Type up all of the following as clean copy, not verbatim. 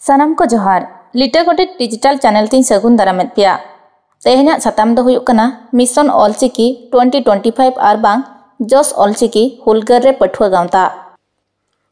सानाम को जोहार लिटागोटे digital channel तीन सगुन दारामेद पिया तेहना साताम दो हुयुक कना मिशन ऑलचिकी 2025 आर बांग जोस ऑलचिकी हुलगर रे पठुआ गावता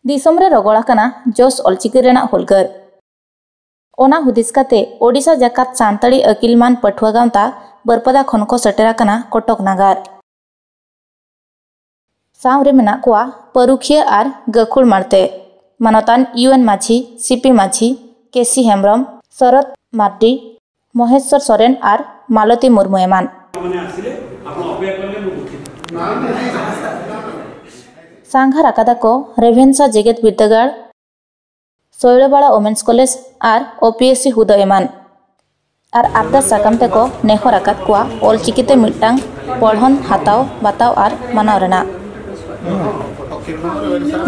दिसोम रे रगोड़ा कना जोस ऑलचिकी रेना हुलगर ओना हुदिस काते ओडिशा जाकात सांताड़ी अकिलमान पठुआ गावता बरपदा खन को सेटेरा कना कटक नागार सावरे मेना कोआ परुखिया आर गखुड़ मारते मानतान UN Majhi CP Majhi KC Hembram Sharad Mardi Maheshwar Soren आर मालती मुर्मू एमान सांघार आकादा को रेभेन्सा जेगेत विद्यागार शैलबाड़ा ओमेन्स कॉलेज आर ओपीएससी हुदा एमान आर आरदास साकामते को नेहर आकाद कोआ ऑलचिकीते मिटांग पढ़न हाताव बाताव आर मानाव रेना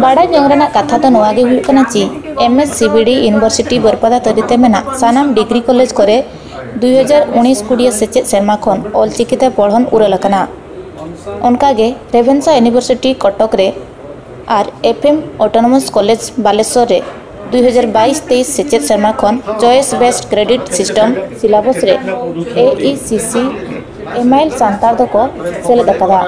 बाड़ा जोंगरेना कथा तो नोआगे हुई कना ची एमएससीबीडी यूनिवर्सिटी बरपदा तरीते मेना सानाम डिग्री कॉलेज करे 2019-20 सेचेद सेरमा खन ऑलचिकीते पढ़न उरलकना उनकागे रेभेन्सा यूनिवर्सिटी कटक रे R FM autonomous college Baleswar रे 2022-23 सेचेद सेरमा खन choice based credit system syllabus रे एईसीसी एमआईएल सांतार दो को सेलेद अकादा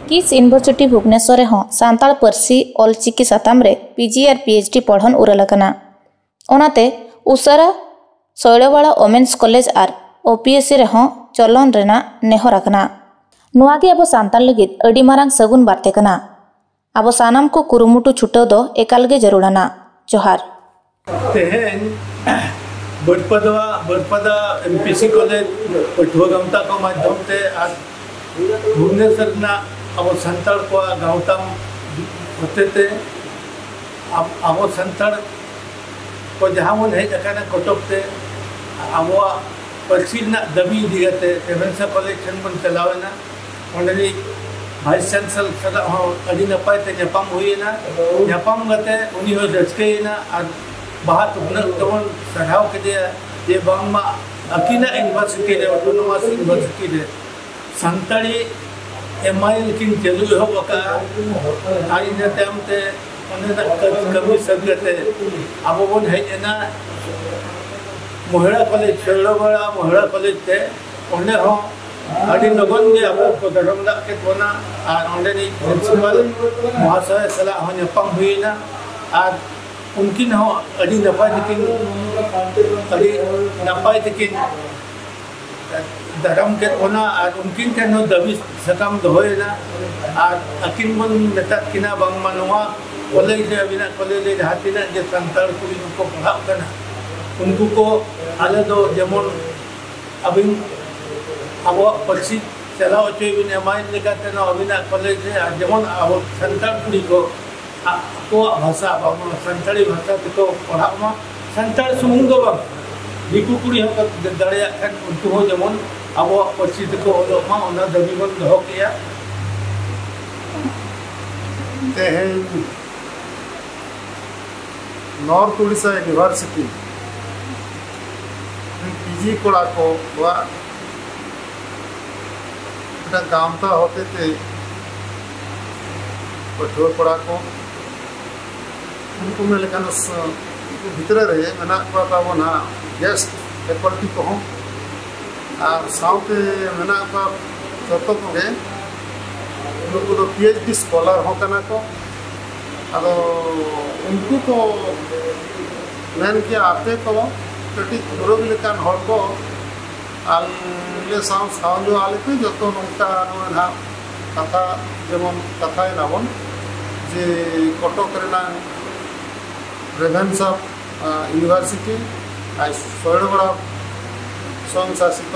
किस यूनिवर्सिटी भुवनेश्वर हाँ सांताल परसी ऑलचिकी साताम रे पीजी और पीएचडी पढ़न उरलकना ओनाते उसरा शैलबाड़ा ओमेन्स कॉलेज आर ओपीएससी रे हाँ चलन रेना नेहर आकना नुआगे अब सांताल लगित अडी मारांग सगुन बार्ते कना अब सानाम को कुरुमुटु छुटाव दो एकालगे जरूराना जोहार बरपदा एमपीसी कॉलेज पठुआ गावता को माध्यम से आज भुवनेश्वर अब संताल को गावता होते थे अब संताल को जहाँ मन हेज कटक ते अब पर्ची दाबी इदीते रेभेन्सा कॉलेज ठन बन चलावेना ओंडे वाइस चांसलर सदा नपाय ते नापाम हुईना नापाम गते उनी हो रचकेना और बात तमन सराव के ये बांगमा अकिना यूनिवर्सिटी रे ऑटोनोमस यूनिवर्सिटी रे संताड़ी एमआईएल किन चलु होबका आई ने तमते कमी सगते अब बन हेजना महिला कॉलेज शैलबाड़ा महिला कॉलेज ते ओंडे हो अड़ी लगन गे अब को धरमदा के बना और ओंडे नि प्रिंसिपल महाशय सला हो नापाम हुईना और उनकिन हो अड़ी नपाय तकिन धर्म के ओना और उनकिन ठन हो दाबी सकाम दोहना और अकिन बन मेता किना बांग मानवा कॉलेज अबिना कॉलेज जहाँ तीना जे संताल कुड़ी को पढ़ाव कना उनको को आले दो जेमन अबिन अब पर्ची चलाव चुन एमआईएल लेकाते ना अबिना कॉलेज जेमन अब संताल कुड़ी को भाषा सानताड़ी भाषा को पढ़ा सानताड़ सुमुंग दिकू कुड़ी दाड़ा खान उनको जेमन अब पर्ची को ओलोमा दाबी बन दो किया नॉर्थ उड़ीसा यूनिवर्सिटी पीजी कोड़ा को गामता होते थे पठुआ कोड़ा को उनको मेलेकान भितर रे मेना को ना गेस्ट फैकल्टी को और साउते मेना को जतो को उनको तो पीएचडी स्कॉलर हो कना को अदो उनको को मेन के आते को कटी दुरोग लेकान हर को आले साउ जो आले पे जतो नोंका ना कथा जेमन कथा नाबन जे कटक रेना रेभेन्सा यूनिवर्सिटी आज शैलबाड़ा स्वयं शासित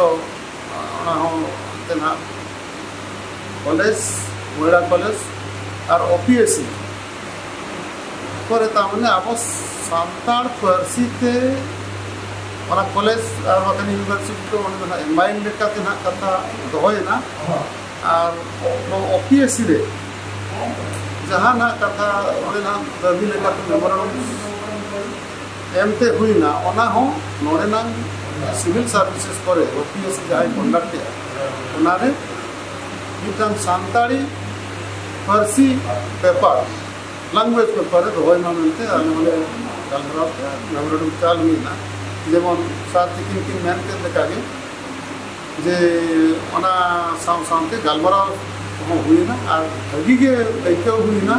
कॉलेज महिला कॉलेज और ओपीएससी पर तमाने अब सानताड़ पार्सी ते कॉलेज और यूनिवर्सिटी को एमआईएल लेकाते ना कथा दोहना और ओपीएससी रे जहाँ ना कथा दाबी लेकाते मेमोरेंडम एमते हुईना ओना हो नोडेना सिविल सर्विसेज करे ओपीएससी जहाँ कंडक्ट ओनारे मिटान सानताड़ी फारसी पेपर लैंग्वेज पेपर दोहना मिलते आले गलमराव मेमोरेंडम चाल हुईना जेमन साथ किन मेन के लेकागे जे ओना सामते गलमराव हुईना और भगी के ऐक्य हुईना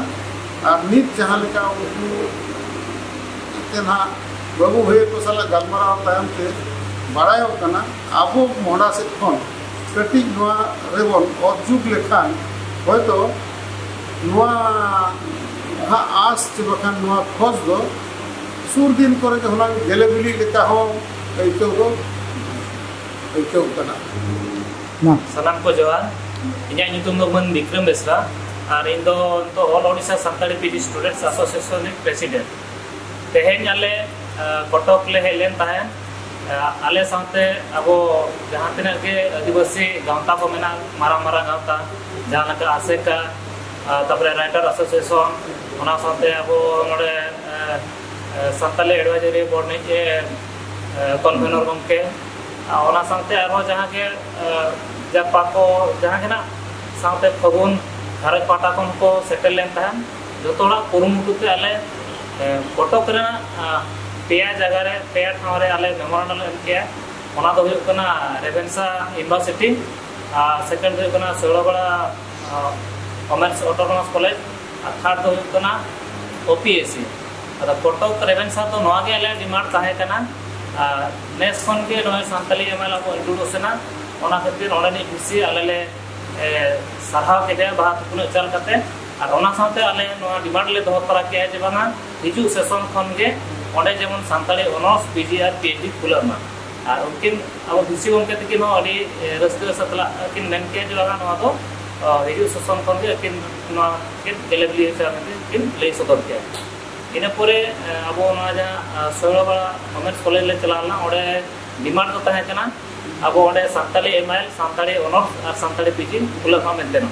और नित जहाँ लेका उनको तेना बाबू हुए को साला गलमराव तायम ते बड़ायो कना आबो मोड़ा से खन कटिक नवा रेबन अजुग लेखान होयतो नवा हा आस चे बखान नवा खोज दो सुर दिन करे के होला गेले बिली लेका हो ऐक्यो कना ना सलाम को जवान इन्या नितुम दो मन विक्रम बेसरा और इन दो तो all Odisha Santali PG students association president तेहेन आले कटक ले हेलेन ताहेन आले साथे अब जहाँ तीना के आदिवासी गाँवता को मेना मारा मारा गाँवता जहाँ का आसेका तबरे राइटर एसोसिएशन ओना साथे अब नोडे संताली एडवाइजरी बोर्ड ने के कन्वेनर गमके ओना साथे आरो जहाँ के जापा को जहाँ के ना साथे फगुन घारज पाटा को सेटल लेन ताहेन जो थोड़ा कुरुमुटुते आले कटक रे पेया जगह रे पेया ठाव रे आले मेमोरेंडम एम के ओना दो हुई कना रेवेन्सा यूनिवर्सिटी सेकंड हुई कना सोलबड़ा कॉमर्स ऑटोनोमस कॉलेज और थर्ड दो हुई कना ओपीएससी अदा कटक रेवेन्सा तो नवा के आले डिमांड ताहे कना नेस खन के नय संताली एमएल अब इंट्रोड्यूसना ओना खातिर ओडनी खुशी आले ले सरहाव के बात कुनो चल करते और ओना साथे आले नवा डिमांड ले दो तरा के जे बाना हिजु सेशन खन के ओडे जेमन संताली ऑनर्स पीजी और पीएचडी खुलमा और उनकिन अब खुशी गमके तकिन अडी रस्ते सतला किन मेन के जे बाना नवा तो हिजु सेशन खन के किन नवा किन गेलेबली किन ले सदर के इन परे अब ना जा सोलबड़ा कॉमर्स कॉलेज ले चलाना ओडे डिमांड तो ताहे कना अब ओडे संताली एमएल संताली ऑनर्स और संताली पीजी खुलमा मेनतेन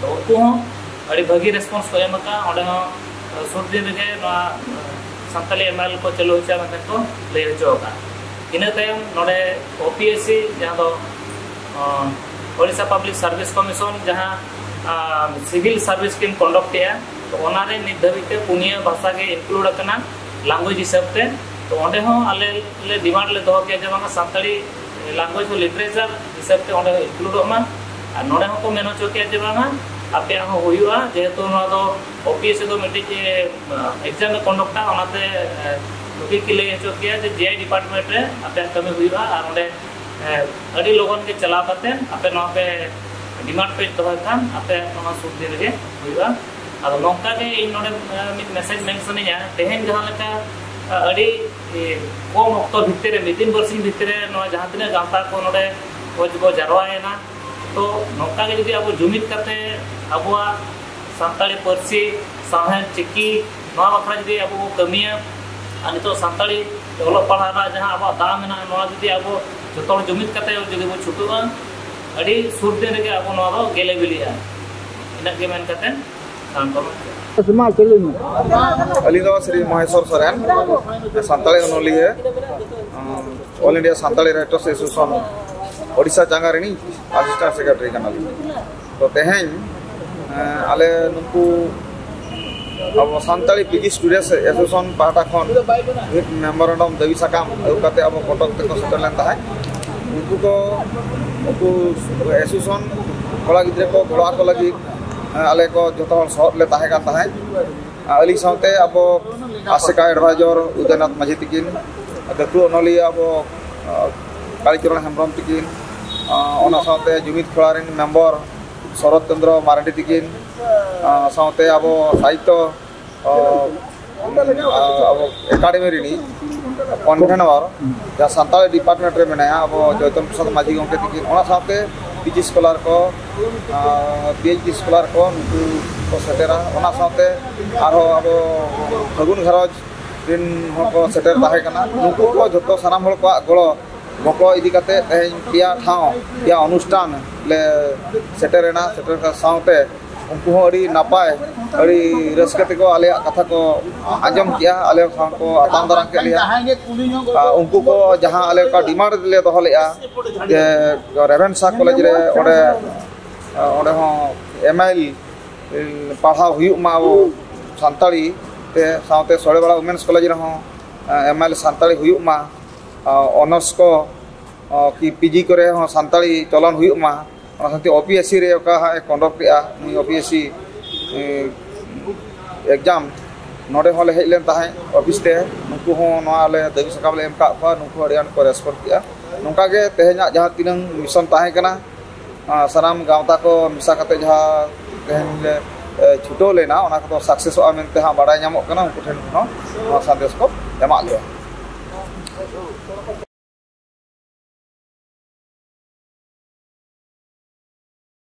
तो उनको अड़ी भगी रेस्पॉन्स को एमका ओडे सुर दिन रे संताली एमएल को चलो होचा मतलब तो ले होगा इन तयम नोडे ओपीएससी जहाँ तो ओडिशा पब्लिक सर्विस कमीशन जहाँ सिविल सर्विस किन कंडक्ट है तो ओनारे निर्धारित पुनिया भाषा के इंक्लूड करना लैंग्वेज हिसाब से तो ओंडे हो आले ले डिमांड ले दो के जब संताली लैंग्वेज को लिटरेचर हिसाब से ओंडे इंक्लूड होमा और नोडे हो को मेनो चोके जब आपे हो हुआ जेहेतु ना तो ओपीएससी तो मिट्टी एग्जाम कंडक्टा ओनाते लोगे की ले चोके जे जीआई डिपार्टमेंट रे आपे कमी हुआ और ओंडे अड़ी लोगन के चला करते आपे ना पे डिमांड पे तो खान आपे ना सुद दिन रे हुआ और नौका के इन नोडे मेसेज मेंशन है तेहेन जहां लका अड़ी कम अक्तो भितर मिदिन बरसिन भितर जहां तिना गांता को नोडे खोजबो जारवाएना तो नौका के जदि अब जुमित करते अब सानताली परसी साहेब चिकी नवा बखरा जदि अब कमिया नितो सानताली डेवलप पढ़ाना जहां अब दाम मेना नवा जदि अब जतो जुमित करते जदि वो छुटुआ अड़ी सुर दिन रे अब नवा दो गेले बिलिया इना के मेन करते अली दो श्री महेश्वर सोरेन सानताली ओनली है all India Santali writers association Odisha चांगारिनी असिस्टेंट सेक्रेटरी कना तो तेहेन आले नुकु अब सानताली पीजी स्टूडेंट्स एसोसिएशन पाटा खन मेमोरेंडम देवी साकाम अउकाते अब कटक तक सेटल लेन ताहे उनको एसोसिएशन कोड़ा गिद्रे को गोड़ा को लगी आले को जतो सौत ले ताहे का ताहे अली साथे अब आसेका एडवाइजर उदयनाथ माझी तिकिन गतु ओनली अब कालीचरण हेम्ब्रम तिकिन साथे जुमित खिलाड़ी मेम्बर शरद चंद्र माराठी तिकिन साथे अब साहित्य अब एकाडेमी री कन्वेनर जहाँ सानताली डिपार्टमेंट रे मेना अब चैतन्य प्रसाद माझी गमके तिकिन साथे पीजी स्कॉलर को पीएचडी स्कॉलर को सेटेरा साथे आरो अब फगुन घरज दिन को सेटर ताहे कना नुकु को जतो सानाम हल को गलो मको इदी काते तेहेन पिया ठाव पिया अनुष्ठान ले सेटेरेना सेटर का साथे उनको अड़ी नापाय अड़ी रस्कते को आले कथा को आजम किया आले को आताम दाराम के लिया उनको को जहां आले का डिमांड ले दो लिया जे रेवेन्सा कॉलेज रे ओडे ओडे हो एमएल पढ़ाव हुयुमा अब सानताड़ी ते साउते सोड़ेवाड़ा वुमेन्स कॉलेज रहो ML सानताड़ी हुयुमा ऑनर्स को कि PG करे हो सानताड़ी चलन हुयुमा साथी OPSC रे का कंडक्ट किया OPSC एग्जाम नोडे होले हेज लेन ताहे ऑफिस ते नुकु हो नोआले दाबी सकाम ले एम का फा नुकु अडियान को रेस्पॉन्ड किया नोका के तेहेना जहां तिनंग मिशन ताहे कना सनाम गावता को मिसा कते जहां तेहन ले छुटो लेना ओना को सक्सेस आ मेनते हा बाडाय ᱧᱟᱢᱚᱜ ᱠᱟᱱᱟ उनको ठेन नो संदेश को एमा ले